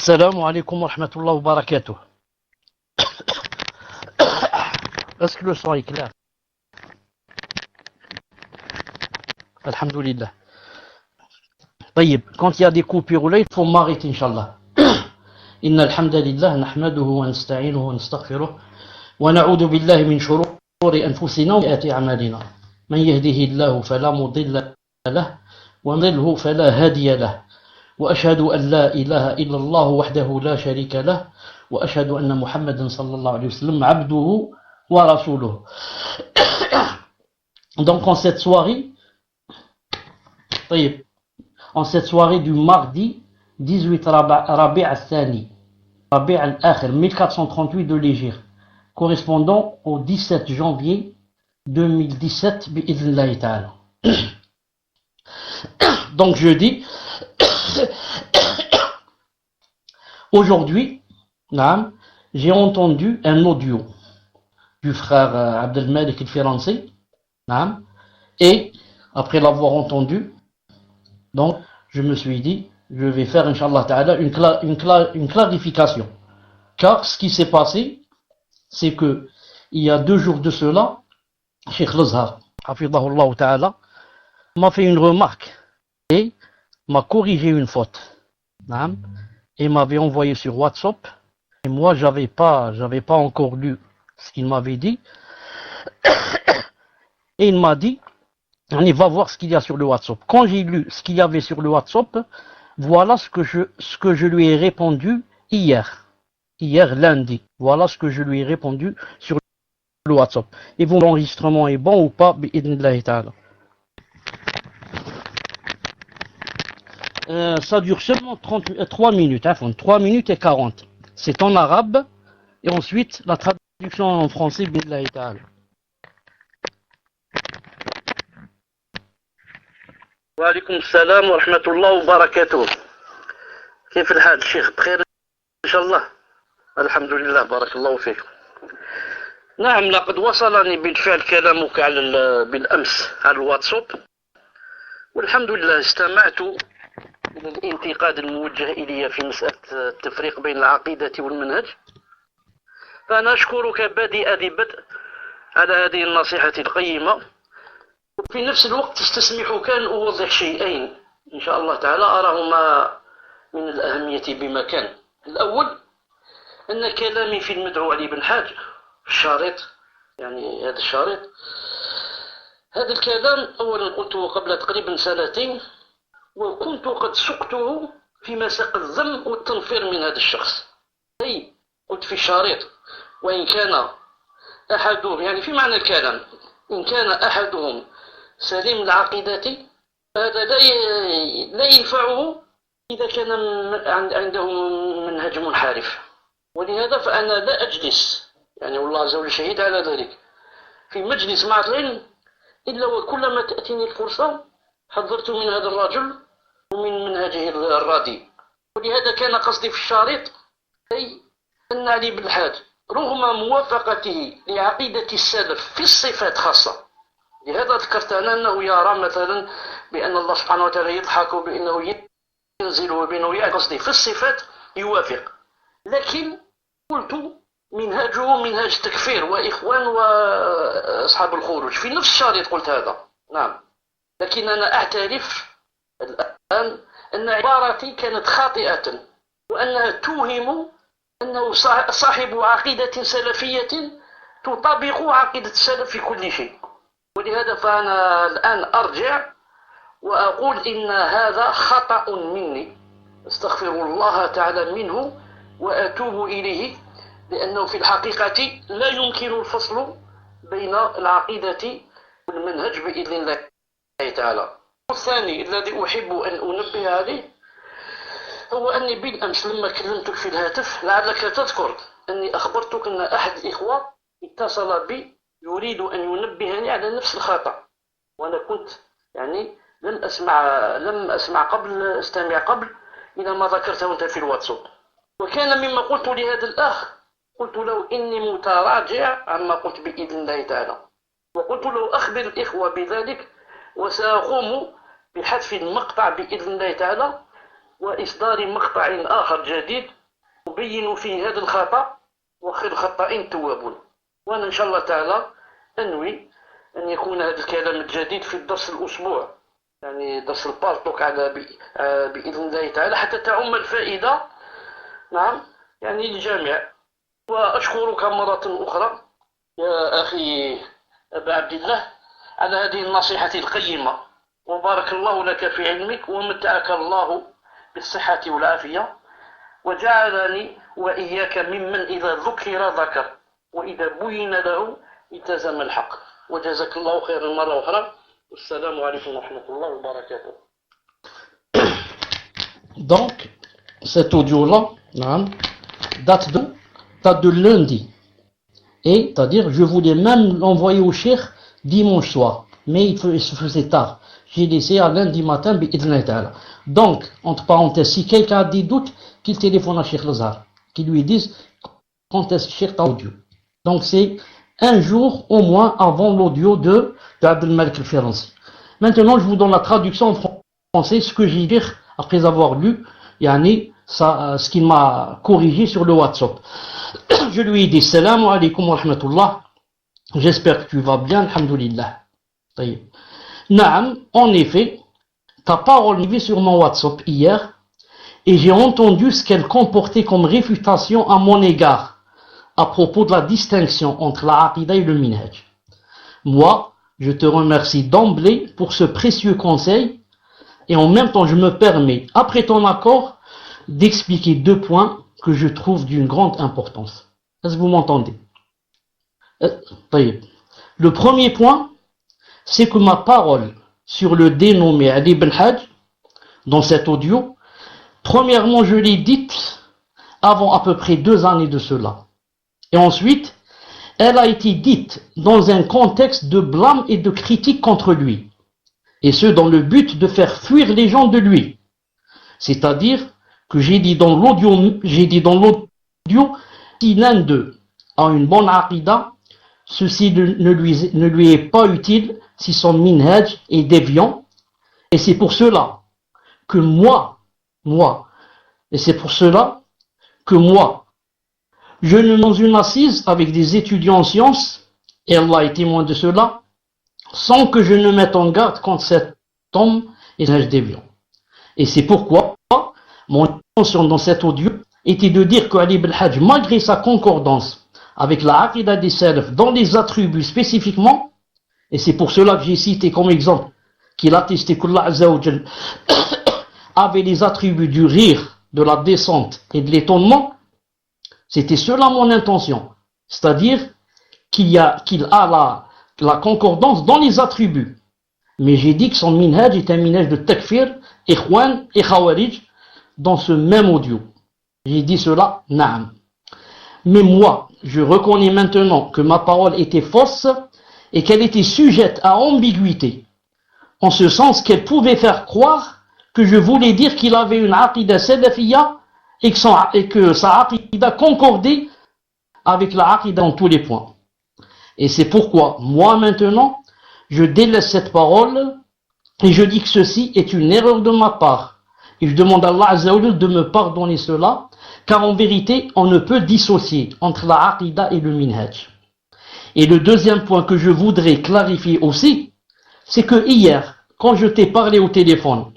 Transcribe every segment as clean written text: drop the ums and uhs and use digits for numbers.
السلام عليكم ورحمة الله وبركاته. Est-ce que le son est clair? Alhamdulillah. طيب, quand il y a des coupures là, il faut m'arrêter Inch'Allah. إن الحمد لله نحمده ونستعينه ونستغفره ونعوذ بالله من شرور أنفسنا وسيئات أعمالنا. من يهده الله فلا مضل له ومن يضلل فلا هادي له. وأشهد أن لا إله إلا الله وحده لا شريك له وأشهد أن محمدا صلى الله عليه وسلم عبده ورسوله. Donc en cette soirée, du mardi 18 Rabi' al-Thani, Rabi' al-Akhir 1438 de l'Hégire, correspondant au 17 janvier 2017 bi'idhnillahi ta'ala. Donc jeudi, aujourd'hui, j'ai entendu un audio du frère Abdelmalik el-Firansi, et après l'avoir entendu, donc je me suis dit, je vais faire Inch'Allah Ta'ala une clarification. Car ce qui s'est passé, c'est que il y a 2 jours de cela, Cheikh L'Azhar, Hafidahullah Ta'ala, m'a fait une remarque et m'a corrigé une faute. Et m'avait envoyé sur WhatsApp. Et moi, j'avais pas encore lu ce qu'il m'avait dit. Et il m'a dit, on va voir ce qu'il y a sur le WhatsApp. Quand j'ai lu ce qu'il y avait sur le WhatsApp, voilà ce que je lui ai répondu hier lundi. Voilà ce que je lui ai répondu sur le WhatsApp. Et vous, l'enregistrement est bon ou pas, bi'idhnillahi ta'ala. Ça dure seulement 3 minutes, 3 minutes et 40. C'est en arabe, et ensuite la traduction en français, bi'idhnillahi ta'ala. وعليكم السلام ورحمة الله وبركاته. كيف الحال الشيخ؟ بخير إن شاء الله؟ الحمد لله، بارك الله فيك. نعم، لقد وصلني بالفعل كلامك بالأمس على الواتساب، والحمد لله استمعت إلى الانتقاد الموجه إلي في مسألة التفريق بين العقيدة والمنهج. فأنا أشكرك بادئ ذي بدء على هذه النصيحة القيمة. وفي نفس الوقت تستسمح كان أوضح شيئين إن شاء الله تعالى أراهما من الأهمية بمكان. الأول أن كلامي في المدعو علي بن حاج الشارط، يعني هذا الشارط، هذا الكلام أولا قلته قبل تقريبا 2 سنين، وكنت قد سقته في مساق الذم والتنفير من هذا الشخص. أي قلت في الشارط، وإن كان أحدهم، يعني في معنى الكلام، إن كان أحدهم سليم العقيدة هذا لا ينفعه إذا كان عنده منهج منحرف. ولهذا فأنا لا أجلس، يعني والله عز وجل شهيد على ذلك، في مجلس مع العلم إلا وكلما تأتيني الفرصة حذرت من هذا الرجل ومن منهجه الرديء. ولهذا كان قصدي في الشارط أي أن علي بن الحاج رغم موافقته لعقيدة السلف في الصفات خاصة، لهذا ذكرت أنا أنه يرى مثلا بأن الله سبحانه وتعالى يضحك وبأنه ينزل وبأنه قصدي في الصفات يوافق، لكن قلت منهجه منهج تكفير وإخوان وأصحاب الخروج في نفس الشريط، قلت هذا نعم. لكن أنا أعترف الآن أن عبارتي كانت خاطئة، وأنها توهم أنه صاحب عقيدة سلفية تطابق عقيدة السلف في كل شيء. ولهذا فأنا الآن أرجع وأقول إن هذا خطأ مني، أستغفر الله تعالى منه وأتوب إليه، لأنه في الحقيقة لا يمكن الفصل بين العقيدة والمنهج بإذن الله تعالى. الثاني الذي أحب أن أنبه عليه هو أني بالأمس لما كلمتك في الهاتف لعلك تذكر أني أخبرتك أن أحد الإخوة اتصل بي يريد أن ينبهني على نفس الخطأ، وأنا كنت يعني لم أستمع قبل إلى ما ذكرته أنت في الواتساب. وكان مما قلت لهذا الأخ، قلت له إني متراجع عما قلت بإذن الله تعالى، وقلت له أخبر الإخوة بذلك، وسأقوم بحذف المقطع بإذن الله تعالى وإصدار مقطع آخر جديد أبين فيه هذا الخطأ وخير الخطائين توابون. وأنا إن شاء الله تعالى أنوي أن يكون هذا الكلام الجديد في درس الأسبوع، يعني درس البالتوك على بإذن الله تعالى، حتى تعم الفائدة نعم يعني للجميع. وأشكرك مرة أخرى يا أخي أبا عبد الله على هذه النصيحة القيمة، وبارك الله لك في علمك ومتعك الله بالصحة والعافية، وجعلني وإياك ممن إذا ذكر ذكر وإذا بين له التزم الحق. وجزاك الله خيرا مرة أخرى، والسلام عليكم ورحمة الله وبركاته. Donc, cet audio-là, date de lundi. Et, c'est-à-dire, je voulais même l'envoyer au cheikh dimanche soir. Mais il se faisait tard. J'ai laissé à lundi matin, bi'idhnillah ta'ala. Donc, entre parenthèses, si quelqu'un a des doutes, qu'il téléphone à Cheikh Lazare, qu'il lui dise quand est-ce que Cheikh audio. Donc, c'est un jour au moins avant l'audio de Abdelmalek al-Firanzi. Maintenant, je vous donne la traduction en français, ce que j'ai dit après avoir lu, ce qu'il m'a corrigé sur le WhatsApp. Je lui ai dit Salam alaikum wa rahmatullah. J'espère que tu vas bien, alhamdulillah. Naam, en effet, ta parole est sur mon WhatsApp hier et j'ai entendu ce qu'elle comportait comme réfutation à mon égard à propos de la distinction entre la Aqidah et le Minhaj. Moi, je te remercie d'emblée pour ce précieux conseil et en même temps je me permets, après ton accord, d'expliquer 2 points que je trouve d'une grande importance. Est-ce que vous m'entendez? Le premier point, c'est que ma parole sur le dénommé Ali ibn Hajj, dans cet audio, premièrement, je l'ai dite avant à peu près 2 années de cela. Et ensuite, elle a été dite dans un contexte de blâme et de critique contre lui. Et ce, dans le but de faire fuir les gens de lui. C'est-à-dire que j'ai dit dans l'audio, si l'un d'eux a une bonne aqidah, ceci ne lui est pas utile si son minhaj est déviant. Et c'est pour cela que moi, je ne dans une assise avec des étudiants en sciences, et Allah est témoin de cela, sans que je ne mette en garde contre cet homme et minhaj déviant. Et c'est pourquoi mon intention dans cet audio était de dire que Ali ibn Hajj, malgré sa concordance avec la Aqidah des Salaf dans les attributs spécifiquement, et c'est pour cela que j'ai cité comme exemple qu'il attestait qu'Allah Azza wa Jal avait les attributs du rire, de la descente et de l'étonnement, c'était cela mon intention. C'est-à-dire qu'il a la concordance dans les attributs. Mais j'ai dit que son minhaj est un minhaj de takfir, ikhwan et khawarij dans ce même audio. J'ai dit cela, naam. Mais moi, je reconnais maintenant que ma parole était fausse et qu'elle était sujette à ambiguïté, en ce sens qu'elle pouvait faire croire que je voulais dire qu'il avait une aqidah salafiyya et que sa aqidah concordait avec la aqidah dans tous les points. Et c'est pourquoi, moi maintenant, je délaisse cette parole et je dis que ceci est une erreur de ma part. Et je demande à Allah Azza wa Jal de me pardonner cela, car en vérité, on ne peut dissocier entre la aqidah et le minhaj. Et le deuxième point que je voudrais clarifier aussi, c'est que hier, quand je t'ai parlé au téléphone,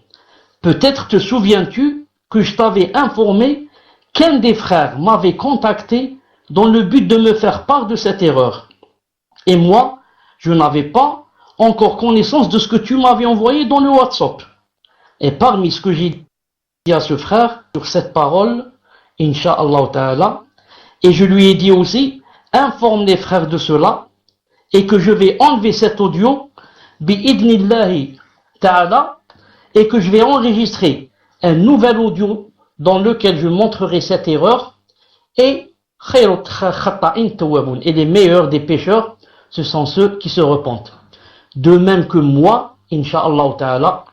peut-être te souviens-tu que je t'avais informé qu'un des frères m'avait contacté dans le but de me faire part de cette erreur. Et moi, je n'avais pas encore connaissance de ce que tu m'avais envoyé dans le WhatsApp. Et parmi ce que j'ai dit à ce frère sur cette parole, Inch'Allah Ta'ala, et je lui ai dit aussi, informe les frères de cela, et que je vais enlever cet audio, bi'idnillahi Ta'ala, et que je vais enregistrer un nouvel audio dans lequel je montrerai cette erreur, et les meilleurs des pécheurs, ce sont ceux qui se repentent. De même que moi, Inch'Allah Ta'ala,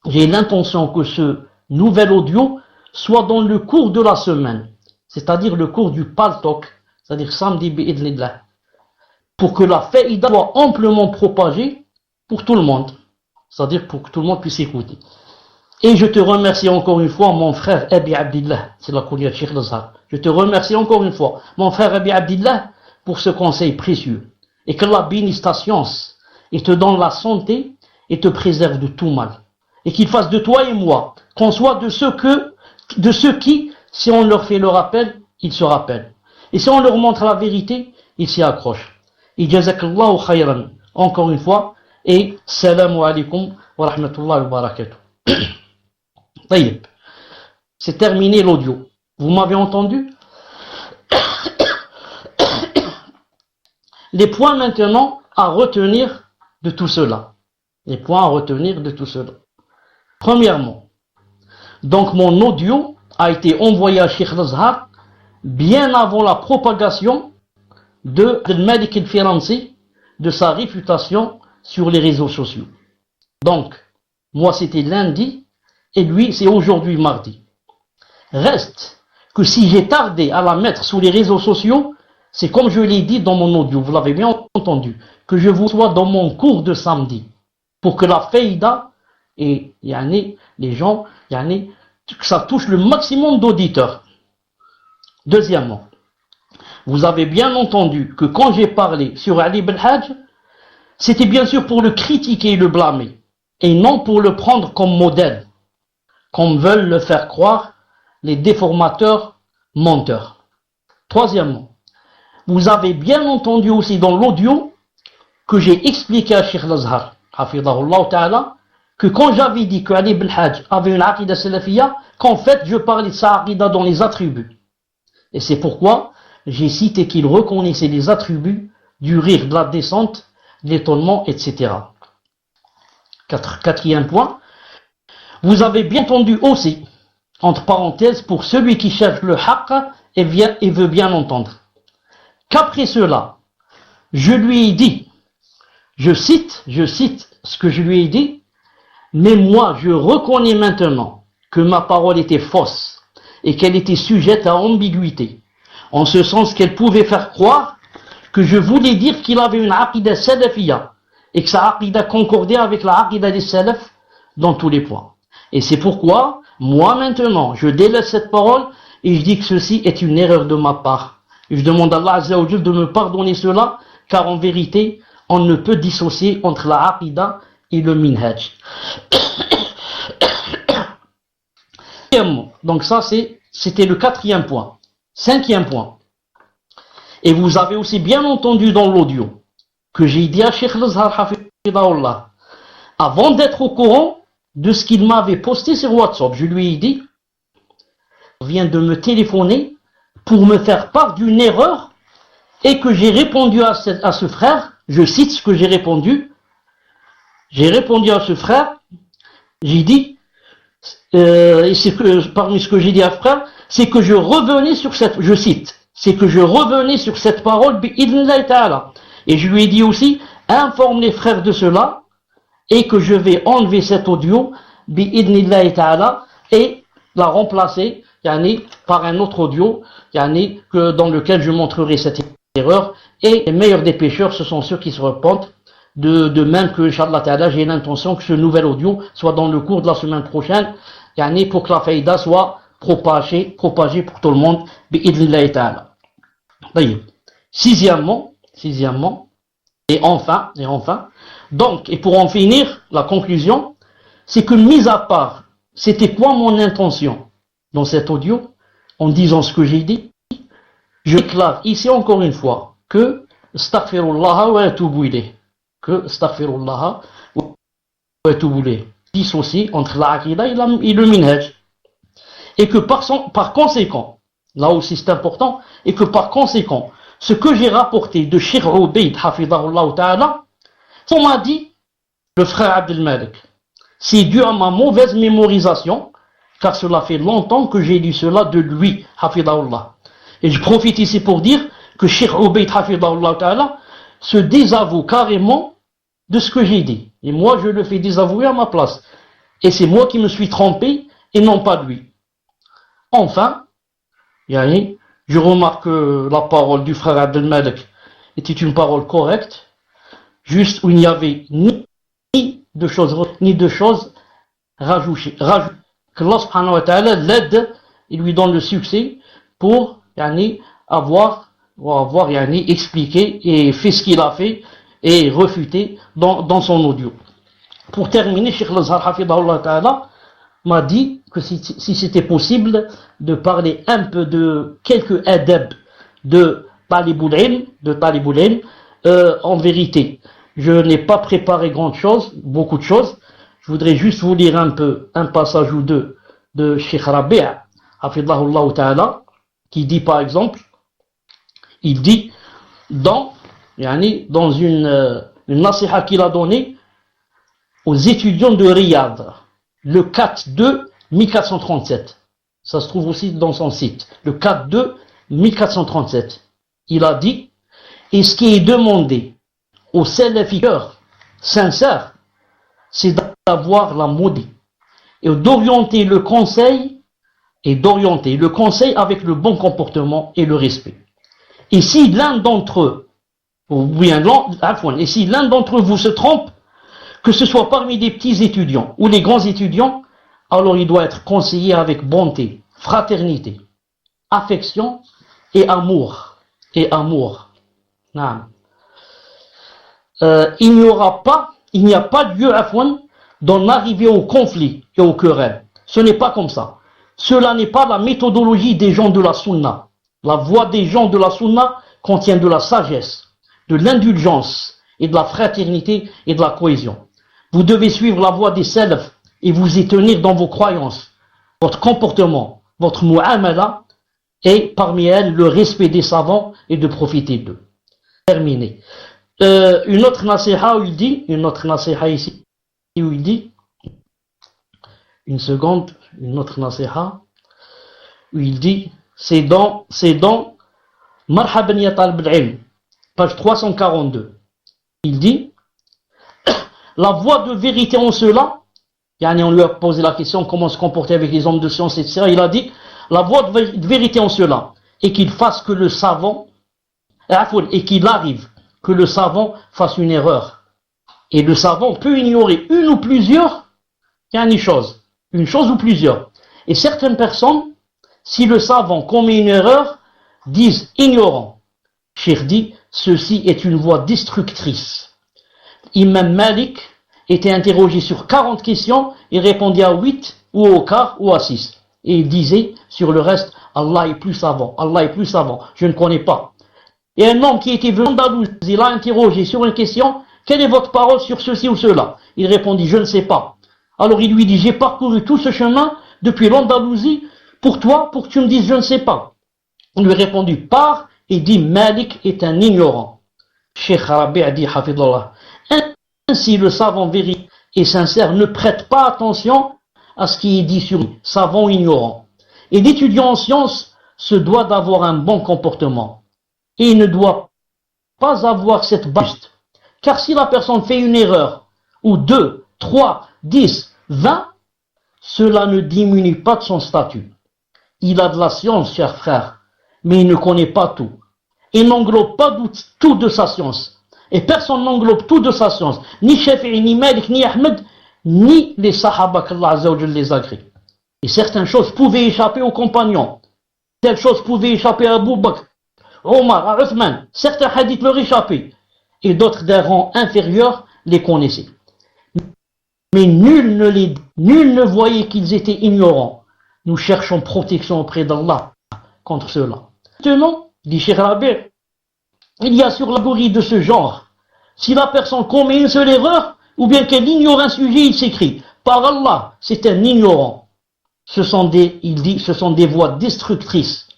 j'ai l'intention que ce nouvel audio soit dans le cours de la semaine, c'est-à-dire le cours du Paltok, c'est-à-dire samedi bi'idnillah, pour que la faïda soit amplement propagée pour tout le monde, c'est-à-dire pour que tout le monde puisse écouter. Et je te remercie encore une fois, mon frère Abi Abdillah, c'est la kunya de Cheikh Lazhar. Je te remercie encore une fois, mon frère Abi Abdillah, pour ce conseil précieux. Et que Allah bénisse ta science, et te donne la santé, et te préserve de tout mal. Et qu'il fasse de toi et moi, qu'on soit de ceux qui, si on leur fait le rappel, ils se rappellent. Et si on leur montre la vérité, ils s'y accrochent. Et jazakallahu khayran, encore une fois, et salamu alaikum wa rahmatullahi wa barakatuh. Taïb. C'est terminé l'audio. Vous m'avez entendu? Les points maintenant à retenir de tout cela. Les points à retenir de tout cela. Premièrement, donc mon audio a été envoyé à Cheikh Lazhar bien avant la propagation de Malik al-Firansi, de sa réfutation sur les réseaux sociaux. Donc, moi c'était lundi, et lui c'est aujourd'hui mardi. Reste que si j'ai tardé à la mettre sur les réseaux sociaux, c'est comme je l'ai dit dans mon audio, vous l'avez bien entendu, que je vous sois dans mon cours de samedi, pour que la faïda et les gens, que ça touche le maximum d'auditeurs. Deuxièmement, vous avez bien entendu que quand j'ai parlé sur Ali ibn Hajj, c'était bien sûr pour le critiquer et le blâmer, et non pour le prendre comme modèle, comme veulent le faire croire les déformateurs menteurs. Troisièmement, vous avez bien entendu aussi dans l'audio que j'ai expliqué à Cheikh Lazhar, hafidahullah ta'ala, que quand j'avais dit que Ali ibn Hajj avait une aqida salafiyya, qu'en fait je parlais de sa aqida dans les attributs. Et c'est pourquoi j'ai cité qu'il reconnaissait les attributs du rire, de la descente, de l'étonnement, etc. Quatrième point, vous avez bien entendu aussi, entre parenthèses, pour celui qui cherche le haqq et veut bien entendre, qu'après cela, je lui ai dit, je cite ce que je lui ai dit, mais moi je reconnais maintenant que ma parole était fausse et qu'elle était sujette à ambiguïté, en ce sens qu'elle pouvait faire croire que je voulais dire qu'il avait une aqida salafiyya et que sa aqida concordait avec la aqida des salaf dans tous les points. Et c'est pourquoi, moi maintenant, je délaisse cette parole et je dis que ceci est une erreur de ma part. Et je demande à Allah Azza wa Jal de me pardonner cela, car en vérité, on ne peut dissocier entre la aqida et le minhaj. Donc ça, c'était le quatrième point. Cinquième point. Et vous avez aussi bien entendu dans l'audio que j'ai dit à Cheikh Lazhar hafidahullah, avant d'être au courant de ce qu'il m'avait posté sur WhatsApp, je lui ai dit, il vient de me téléphoner pour me faire part d'une erreur et que j'ai répondu à ce frère, je cite ce que j'ai répondu à ce frère, j'ai dit, et parmi ce que j'ai dit à ce frère, c'est que je revenais sur cette, je cite, c'est que je revenais sur cette parole, bi'idhnillahi ta'ala. Et je lui ai dit aussi, informe les frères de cela, et que je vais enlever cet audio, bi'idhnillahi ta'ala, et la remplacer, par un autre audio, dans lequel je montrerai cette erreur, et les meilleurs des pécheurs, ce sont ceux qui se repentent, de même que, Inch'Allah ta'ala, j'ai l'intention que ce nouvel audio soit dans le cours de la semaine prochaine, pour que la faïda soit propagée pour tout le monde, bi'idhnillahi ta'ala. Sixièmement, et enfin, donc, et pour en finir, la conclusion, c'est que, mis à part, c'était quoi mon intention dans cet audio, en disant ce que j'ai dit, je déclare ici encore une fois que astaghfirullah wa atubu ilayh, dissocie entre la aqida et le minhaj, et que par conséquent, là aussi c'est important, et que par conséquent, ce que j'ai rapporté de Cheikh Ubayd hafidahullah ta'ala, on m'a dit, le frère Abdel Malik, c'est dû à ma mauvaise mémorisation, car cela fait longtemps que j'ai lu cela de lui, hafidahullah. Et je profite ici pour dire que Cheikh Ubayd hafidahullah ta'ala se désavoue carrément de ce que j'ai dit. Et moi je le fais désavouer à ma place. Et c'est moi qui me suis trompé et non pas lui. Enfin, je remarque que la parole du frère Abdel Malik était une parole correcte, juste où il n'y avait ni de choses que Allah subhanahu wa ta'ala l'aide et lui donne le succès pour avoir expliqué et fait ce qu'il a fait et refuté dans son audio. Pour terminer, Cheikh Al-Azhar Hafidahullah Ta'ala m'a dit que si c'était possible de parler un peu de quelques adab de Talibul Ilm, en vérité, je n'ai pas préparé beaucoup de choses. Je voudrais juste vous lire un peu un passage ou deux de Cheikh Rabi' Hafidahullah Ta'ala, qui dit par exemple, il dit dans une nasiha qu'il a donnée aux étudiants de Riyad, le 4-2-1437. Ça se trouve aussi dans son site. Le 4-2-1437. Il a dit, et ce qui est demandé aux salafilleurs sincères, c'est d'avoir la maudit et d'orienter le conseil avec le bon comportement et le respect. Et si l'un d'entre eux, vous se trompe, que ce soit parmi des petits étudiants ou les grands étudiants, alors il doit être conseillé avec bonté, fraternité, affection et amour. Non. Il n'y a pas lieu d'en arriver au conflit et au querelle. Ce n'est pas comme ça. Cela n'est pas la méthodologie des gens de la Sunna. La voie des gens de la Sunna contient de la sagesse, de l'indulgence et de la fraternité et de la cohésion. Vous devez suivre la voie des salaf et vous y tenir dans vos croyances, votre comportement, votre mu'amala et parmi elles le respect des savants et de profiter d'eux. Terminé. Une autre nasiha ici où il dit, c'est dans Marhaban ya Talib al-Ilm, page 342. Il dit, la voie de vérité en cela, on lui a posé la question comment se comporter avec les hommes de science, etc. Il a dit, la voie de vérité en cela, et qu'il fasse que le savant, et qu'il arrive que le savant fasse une erreur. Et le savant peut ignorer une ou plusieurs, une chose ou plusieurs. Et certaines personnes, si le savant commet une erreur, disent ignorant. Cheikh dit, ceci est une voie destructrice. Imam Malik était interrogé sur 40 questions et répondit à 8 ou au quart ou à 6. Et il disait sur le reste, Allah est plus savant, je ne connais pas. Et un homme qui était venu d'Andalousie, il l'a interrogé sur une question, quelle est votre parole sur ceci ou cela? Il répondit, je ne sais pas. Alors il lui dit, j'ai parcouru tout ce chemin depuis l'Andalousie pour toi, pour que tu me dises, je ne sais pas. Il lui répondit, pars et dit, Malik est un ignorant. Cheikh Rabi' a dit, Hafidullah, ainsi le savant véridique et sincère ne prête pas attention à ce qui est dit sur lui, savant ou ignorant. Et l'étudiant en sciences se doit d'avoir un bon comportement. Et il ne doit pas avoir cette baste. Car si la personne fait une erreur, ou 2, 3, 10, 20, cela ne diminue pas de son statut. Il a de la science, cher frère, mais il ne connaît pas tout. Il n'englobe pas tout de sa science. Et personne n'englobe tout de sa science. Ni Shafi'i, ni Malik, ni Ahmed, ni les Sahaba qu'Allah Azza wa Jalla les agrée. Et certaines choses pouvaient échapper aux compagnons. Telles choses pouvaient échapper à Abu Bakr, Omar, à Uthman. Certains hadiths leur échappaient. Et d'autres d'un rang inférieur les connaissaient. Mais nul ne voyait qu'ils étaient ignorants. Nous cherchons protection auprès d'Allah contre cela. Maintenant, dit Cheikh Rabi', il y a sur l'allégorie de ce genre, si la personne commet une seule erreur, ou bien qu'elle ignore un sujet, il s'écrit, par Allah, c'est un ignorant. Ce sont des voies destructrices.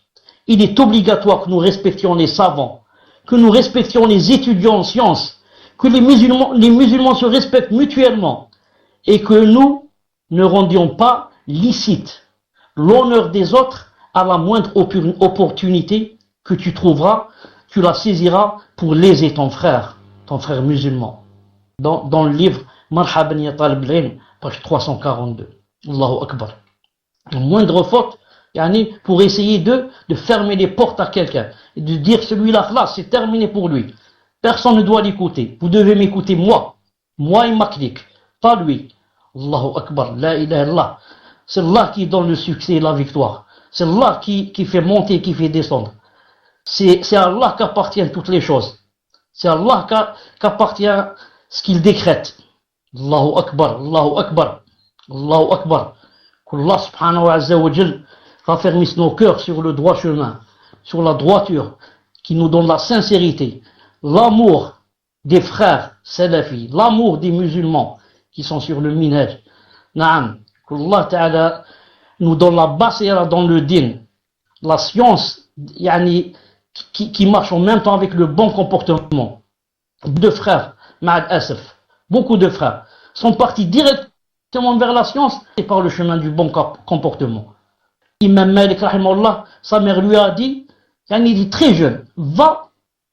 Il est obligatoire que nous respections les savants, que nous respections les étudiants en sciences, que les musulmans se respectent mutuellement, et que nous ne rendions pas licite l'honneur des autres à la moindre opportunité que tu trouveras, tu la saisiras pour léser ton frère musulman. Dans le livre Marhaban ya Talib al-Ilm, page 342. Allahu Akbar. La moindre faute, pour essayer de fermer les portes à quelqu'un, et de dire celui-là, là, c'est terminé pour lui. Personne ne doit l'écouter. Vous devez m'écouter moi et ma clique, pas lui. Allahu Akbar, la ilaha illallah. C'est Allah qui donne le succès et la victoire. C'est Allah qui fait monter, qui fait descendre. C'est à Allah qu'appartiennent toutes les choses. C'est à Allah qu'appartient ce qu'il décrète. Allahu Akbar, Allahu Akbar, Allahu Akbar. Qu'Allah subhanahu wa jal raffermisse nos cœurs sur le droit chemin, sur la droiture, qui nous donne la sincérité, l'amour des frères salafis, l'amour des musulmans qui sont sur le minhaj. Naam, qu'Allah Ta'ala nous donne la basira dans le din, la science yani, qui marche en même temps avec le bon comportement. Deux frères, ma'ad asaf, beaucoup de frères, sont partis directement vers la science et par le chemin du bon comportement. Imam Malik, rahimahullah, sa mère lui a dit, yani, il est très jeune, va,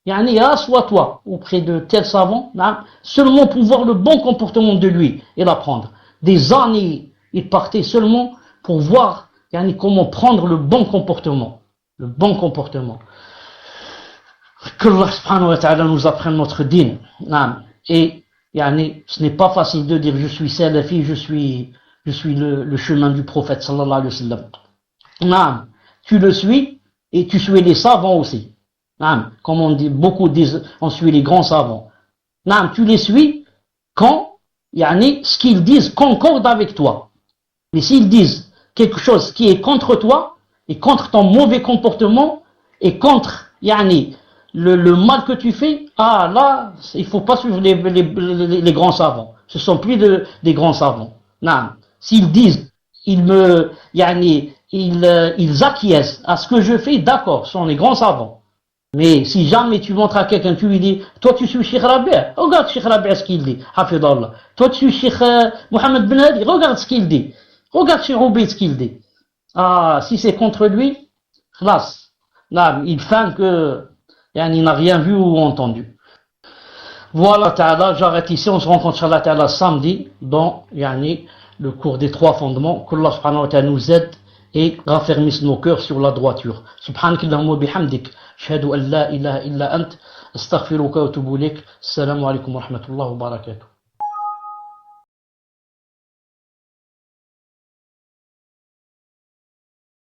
yani, assois-toi auprès de tel savant, seulement pour voir le bon comportement de lui et l'apprendre. Des années, il partait seulement pour voir yani, comment prendre le bon comportement. Le bon comportement. Que Allah subhanahu wa ta'ala nous apprenne notre din. Et yani, ce n'est pas facile de dire je suis salafi, je suis le chemin du prophète sallallahu alayhi wa sallam. Tu le suis et tu suis les savants aussi. Comme on dit, beaucoup disent, on suit les grands savants. Tu les suis quand yani, ce qu'ils disent concorde avec toi. Mais s'ils disent quelque chose qui est contre toi et contre ton mauvais comportement et contre yani, le mal que tu fais, là, il faut pas suivre les grands savants. Ce sont plus des grands savants. S'ils disent, ils acquiescent à ce que je fais, d'accord, ce sont les grands savants. Mais si jamais tu montres à quelqu'un, tu lui dis, toi tu suis Cheikh Rabi', regarde Cheikh Rabi' ce qu'il dit, hafidallah. Toi tu suis Cheikh Mohamed Ben Hadi, regarde ce qu'il dit. Regarde Cheikh Obeid ce qu'il dit. Si c'est contre lui, khlas. Il feint que, il n'a rien vu ou entendu. Voilà, ta'ala, j'arrête ici, on se rencontre Inch'Allah ta'ala samedi dans le cours des trois fondements. Qu'Allah subhanahu wa ta'ala nous aide et raffermisse nos cœurs sur la droiture. Subhanakallahumma bihamdik, ashhadu an la ilaha illa ant, astaghfiruka wa atubu ilayk. Assalamu alaikum wa rahmatullahi wa barakatuh.